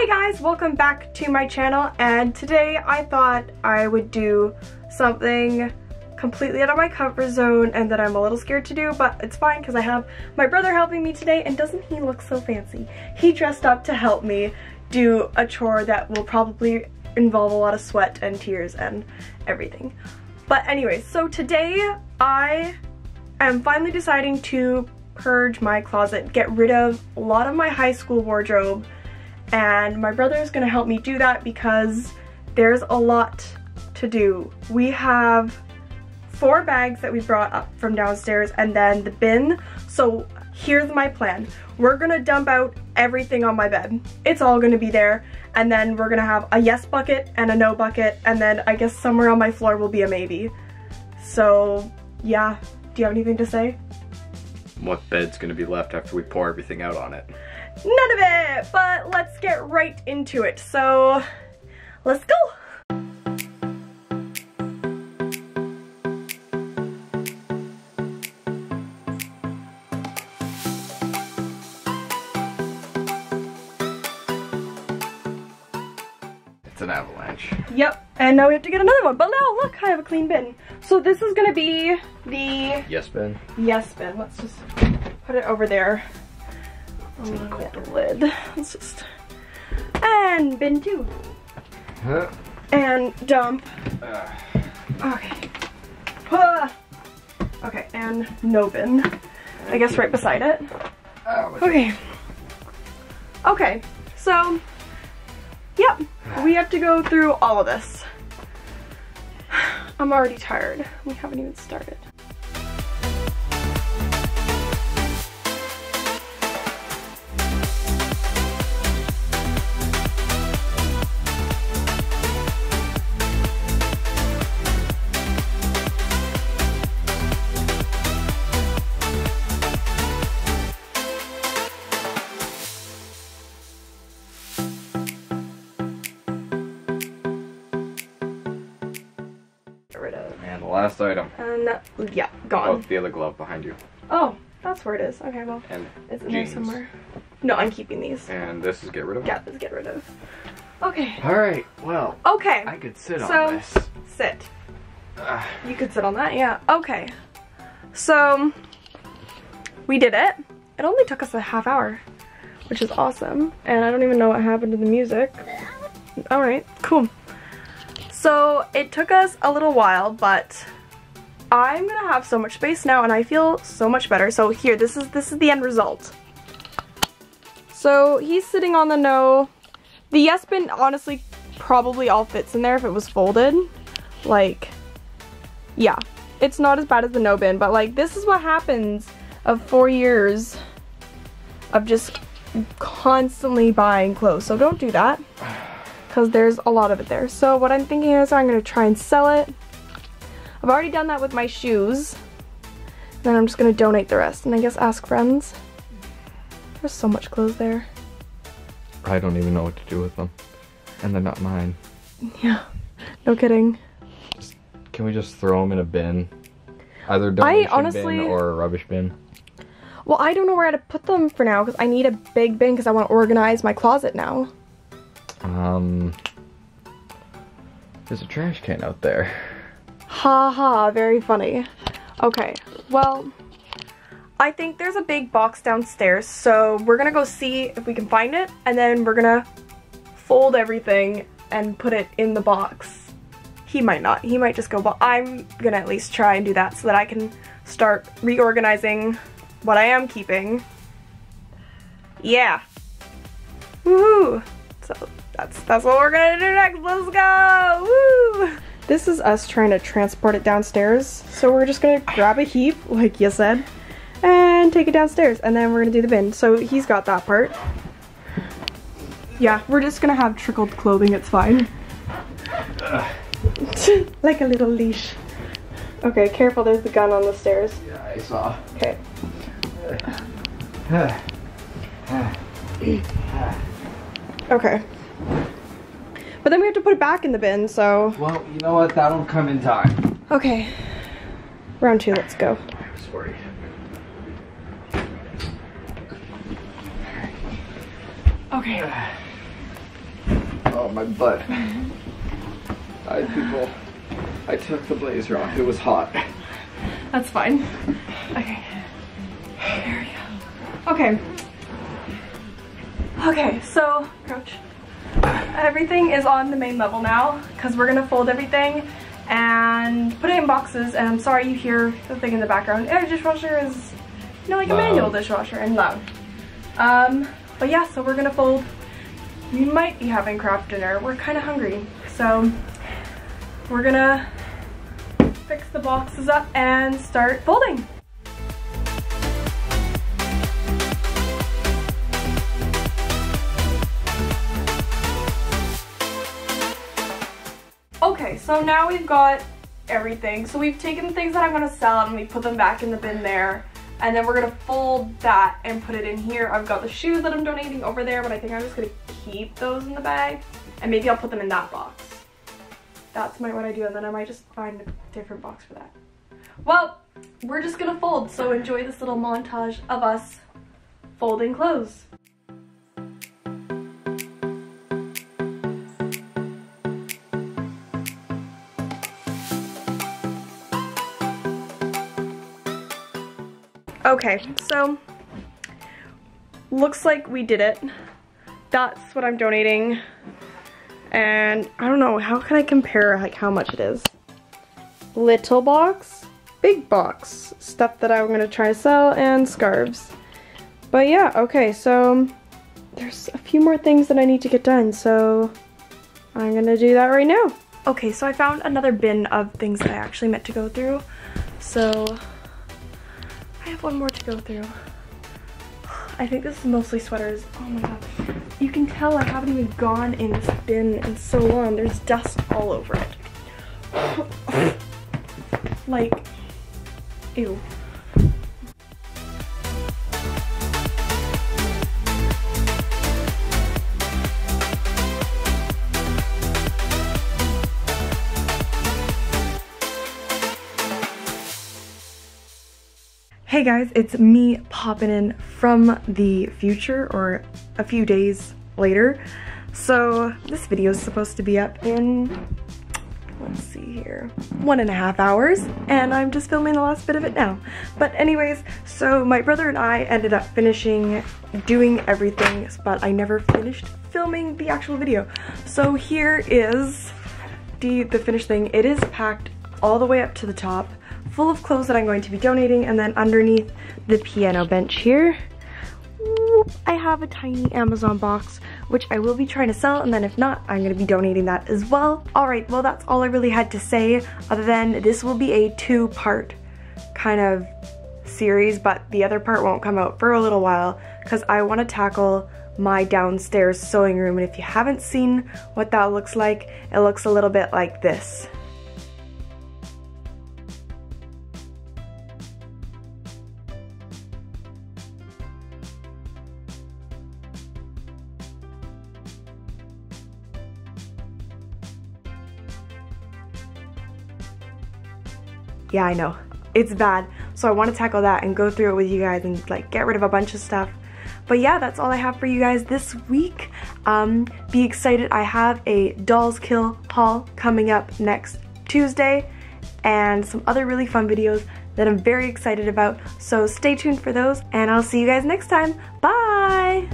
Hey guys, welcome back to my channel, and today I thought I would do something completely out of my comfort zone and that I'm a little scared to do, but it's fine because I have my brother helping me today, and doesn't he look so fancy? He dressed up to help me do a chore that will probably involve a lot of sweat and tears and everything. But anyways, so today I am finally deciding to purge my closet, get rid of a lot of my high school wardrobe, and my brother is gonna help me do that because there's a lot to do. We have 4 bags that we brought up from downstairs and then the bin. So here's my plan. We're gonna dump out everything on my bed. It's all gonna be there, and then we're gonna have a yes bucket and a no bucket, and then I guess somewhere on my floor will be a maybe. So yeah, do you have anything to say? What bed's gonna be left after we pour everything out on it? None of it, but let's get right into it. So let's go. It's an avalanche. Yep, and now we have to get another one, but now look, I have a clean bin. So this is gonna be the Yes bin. yes bin. Let's just put it over there. The lid. Let's just, and bin 2. Huh? And dump. Okay. Okay, and no bin. I guess right beside it. Okay. Okay, so, yep, we have to go through all of this. I'm already tired. We haven't even started. And the last item. And yeah, gone. Oh, the other glove behind you. Oh, that's where it is. Okay, well, And it's in there jeans. somewhere. No, I'm keeping these. And this is get rid of. Yeah, let's get rid of. Okay. Alright, well. Okay. I could sit So, on this. sit. You could sit on that, yeah. Okay. So, we did it. It only took us a half hour, which is awesome. And I don't even know what happened to the music. Alright, cool. So, it took us a little while, but I'm gonna have so much space now and I feel so much better. So here, this is the end result. So he's sitting on the no. The yes bin honestly probably all fits in there if it was folded. Like, yeah, it's not as bad as the no bin, but like this is what happens of 4 years of just constantly buying clothes. So don't do that, because there's a lot of it there. So what I'm thinking is I'm gonna try and sell it. I've already done that with my shoes. Then I'm just gonna donate the rest and I guess ask friends. There's so much clothes there. I don't even know what to do with them. And they're not mine. Yeah, no kidding. Can we just throw them in a bin? Either donation honestly, bin or a rubbish bin? Well, I don't know where to put them for now because I need a big bin because I want to organize my closet now. There's a trash can out there. Ha ha, very funny. Okay, well, I think there's a big box downstairs, so we're gonna go see if we can find it, and then we're gonna fold everything and put it in the box. He might not, he might just go, but I'm gonna at least try and do that so that I can start reorganizing what I am keeping. Yeah. Woohoo! So that's what we're gonna do next. Let's go! Woo! This is us trying to transport it downstairs. So we're just gonna grab a heap, like you said, and take it downstairs, and then we're gonna do the bin. So he's got that part. Yeah, we're just gonna have trickled clothing, it's fine. Like a little leash. Okay, careful, there's the gun on the stairs. Yeah, I saw. Okay. Okay. But then we have to put it back in the bin, so... Well, you know what? That'll come in time. Okay. Round 2, let's go. I was worried. Okay. Oh, my butt. I took the blazer off. It was hot. That's fine. Okay. There we go. Okay. Okay, so, crouch. Everything is on the main level now because we're gonna fold everything and put it in boxes. And I'm sorry you hear the thing in the background. Our dishwasher is, you know, like a manual dishwasher and loud. But yeah, so we're gonna fold. We might be having craft dinner. We're kind of hungry, so we're gonna fix the boxes up and start folding. Okay, so now we've got everything. So we've taken the things that I'm gonna sell and we put them back in the bin there. And then we're gonna fold that and put it in here. I've got the shoes that I'm donating over there, but I think I'm just gonna keep those in the bag. And maybe I'll put them in that box. That's what I do, and then I might just find a different box for that. Well, we're just gonna fold, so enjoy this little montage of us folding clothes. Okay, so looks like we did it. That's what I'm donating. And I don't know, how can I compare like how much it is? Little box, big box, stuff that I'm gonna try to sell, and scarves. But yeah, okay, so there's a few more things that I need to get done, so I'm gonna do that right now. Okay, so I found another bin of things that I actually meant to go through. So I have one more to go through. I think this is mostly sweaters. Oh my god. You can tell I haven't even gone in this bin in so long. There's dust all over it. Like, ew. Hey guys, it's me popping in from the future, or a few days later. So this video is supposed to be up in, let's see here, 1.5 hours, and I'm just filming the last bit of it now. But anyways, so my brother and I ended up finishing doing everything, but I never finished filming the actual video. So here is the finished thing. It is packed all the way up to the top, full of clothes that I'm going to be donating, and then underneath the piano bench here, I have a tiny Amazon box, which I will be trying to sell, and then if not, I'm going to be donating that as well. Alright, well that's all I really had to say, other than this will be a 2-part kind of series, but the other part won't come out for a little while, because I want to tackle my downstairs sewing room, and if you haven't seen what that looks like, it looks a little bit like this. Yeah, I know, it's bad. So I want to tackle that and go through it with you guys and like get rid of a bunch of stuff. But yeah, that's all I have for you guys this week. Be excited, I have a Dolls Kill haul coming up next Tuesday and some other really fun videos that I'm very excited about. So stay tuned for those, and I'll see you guys next time. Bye!